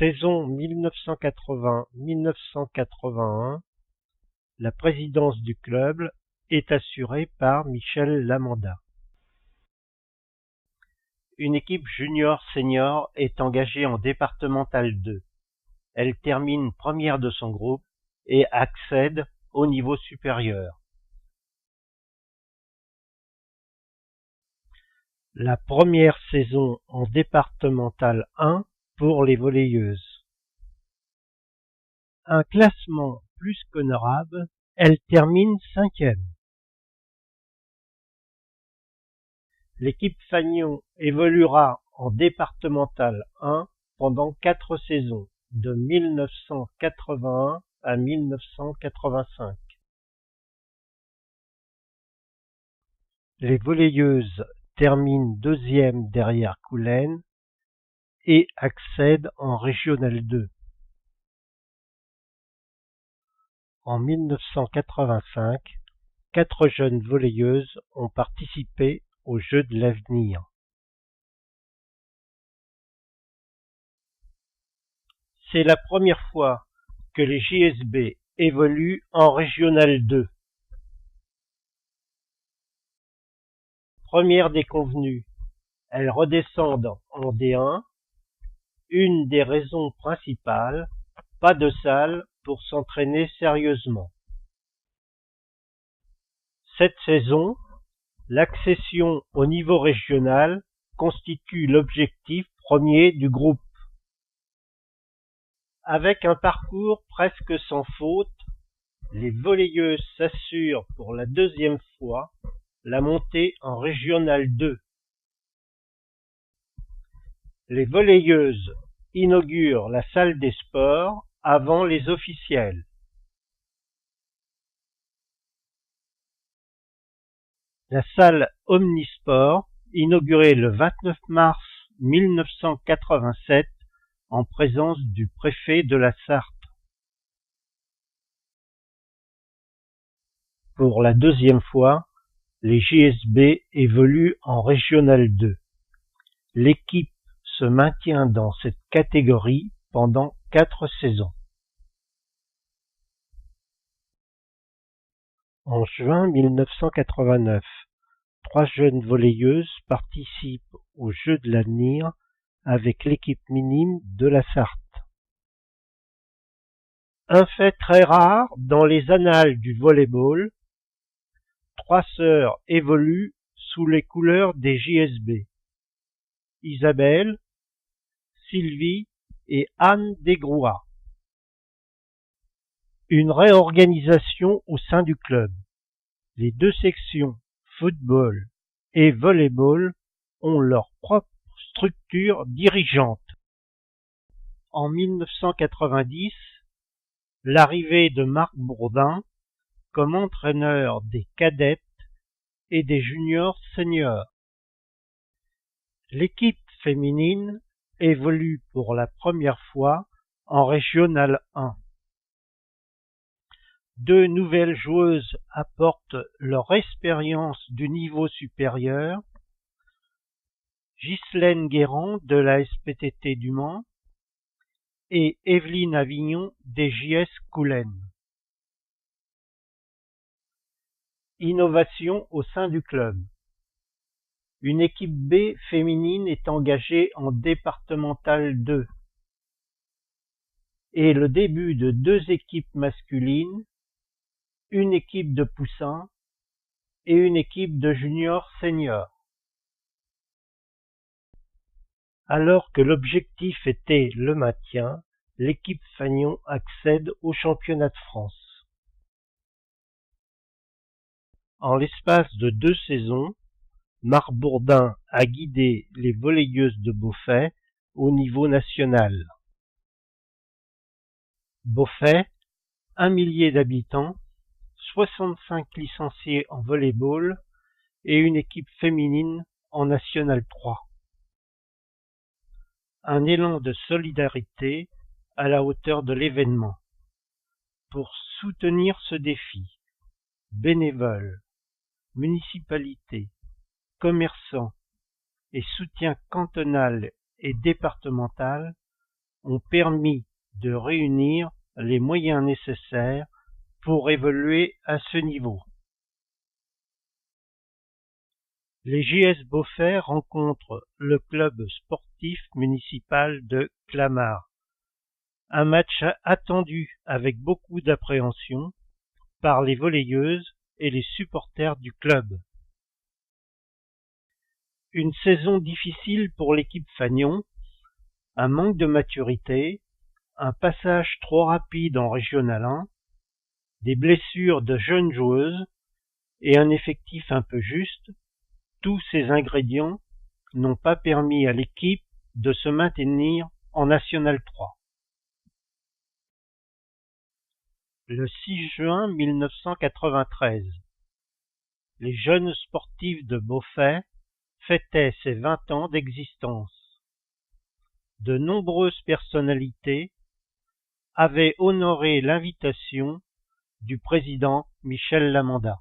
Saison 1980-1981, la présidence du club est assurée par Michel Lamanda. Une équipe junior-senior est engagée en départemental 2. Elle termine première de son groupe et accède au niveau supérieur. La première saison en départemental 1 pour les volleyeuses. Un classement plus qu'honorable, elle termine 5e. L'équipe Fagnon évoluera en départemental 1 pendant 4 saisons, de 1981 à 1985. Les volleyeuses terminent 2e derrière Coulennes et accèdent en Régional 2. En 1985, 4 jeunes volleyeuses ont participé aux Jeux de l'avenir. C'est la première fois que les JSB évoluent en Régional 2. Première déconvenue, elles redescendent en D1. Une des raisons principales, pas de salle pour s'entraîner sérieusement. Cette saison, l'accession au niveau régional constitue l'objectif premier du groupe. Avec un parcours presque sans faute, les volleyeuses s'assurent pour la 2e fois la montée en Régional 2. Les volleyeuses inaugurent la salle des sports avant les officiels. La salle Omnisport, inaugurée le 29 mars 1987 en présence du préfet de la Sarthe. Pour la 2e fois, les JSB évoluent en Régional 2. L'équipe se maintient dans cette catégorie pendant 4 saisons. En juin 1989, 3 jeunes volleyeuses participent aux Jeux de l'avenir avec l'équipe minime de la Sarthe. Un fait très rare dans les annales du volleyball, 3 sœurs évoluent sous les couleurs des JSB. Isabelle, Sylvie et Anne Desgrois. Une réorganisation au sein du club. Les 2 sections, football et volleyball, ont leur propre structure dirigeante. En 1990, l'arrivée de Marc Bourdin comme entraîneur des cadettes et des juniors seniors. L'équipe féminine évolue pour la première fois en Régional 1. 2 nouvelles joueuses apportent leur expérience du niveau supérieur. Ghislaine Guérand de la SPTT du Mans et Evelyne Avignon des JS Coulennes. Innovation au sein du club. Une équipe B féminine est engagée en départemental 2 et le début de 2 équipes masculines, une équipe de poussins et une équipe de juniors seniors. Alors que l'objectif était le maintien, l'équipe Fagnon accède au championnat de France. En l'espace de 2 saisons, Marc Bourdin a guidé les volleyeuses de Beauvais au niveau national. Beauvais, 1 millier d'habitants, 65 licenciés en volleyball et une équipe féminine en National 3. Un élan de solidarité à la hauteur de l'événement. Pour soutenir ce défi, bénévoles, municipalités, commerçants et soutien cantonal et départemental ont permis de réunir les moyens nécessaires pour évoluer à ce niveau. Les JS Beaufait rencontrent le club sportif municipal de Clamart. Un match attendu avec beaucoup d'appréhension par les volleyeuses et les supporters du club. Une saison difficile pour l'équipe Fagnon, un manque de maturité, un passage trop rapide en Régional 1, des blessures de jeunes joueuses et un effectif un peu juste, tous ces ingrédients n'ont pas permis à l'équipe de se maintenir en National 3. Le 6 juin 1993, les jeunes sportifs de Beaufait fêtaient ses 20 ans d'existence. De nombreuses personnalités avaient honoré l'invitation du président Michel Lamanda.